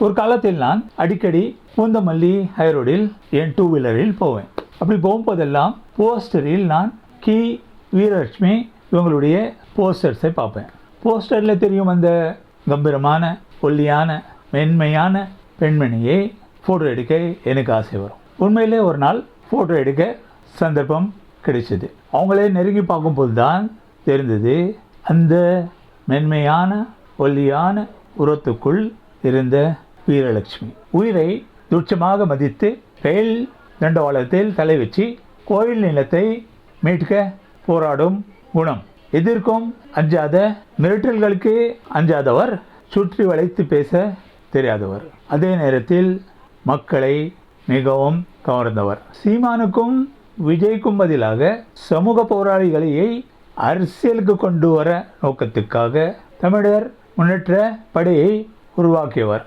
ஒரு காலத்தில் நான் அடிக்கடி பூந்தமல்லி ஹைரோடில் என் 2 வீலரில் போவேன். அப்படி போகும்போதெல்லாம் போஸ்டரில் நான் கி. வீரலட்சுமி இவங்களுடைய போஸ்டர்ஸை பார்ப்பேன். போஸ்டரில் தெரியும் அந்த கம்பீரமான ஒல்லியான மென்மையான பெண்மணியை ஃபோட்டோ எடுக்க எனக்கு ஆசை வரும். உண்மையிலே ஒரு நாள் ஃபோட்டோ எடுக்க சந்தர்ப்பம் கிடைச்சது. அவங்களே நெருங்கி பார்க்கும்போது தான் தெரிந்தது அந்த மென்மையான ஒல்லியான உரத்துக்குள் இருந்த வீரலட்சுமி. உயிரை துச்சமாக மதித்து ரயில் தண்டவாளத்தில் தலை வச்சு கோயில் நிலத்தை மீட்க போராடும் குணம். எதற்கும் அஞ்சாத, மிரட்டல்களுக்கு அஞ்சாதவர், சுற்றி வளைத்து பேச தெரியாதவர், அதே நேரத்தில் மக்களை மிகவும் கவர்ந்தவர். சீமானுக்கும் விஜய்க்கும் பதிலாக சமூக போராளிகளையே அரசியலுக்கு கொண்டு வர நோக்கத்துக்காக தமிழர் முன்னேற்ற படையை உருவாக்கியவர்.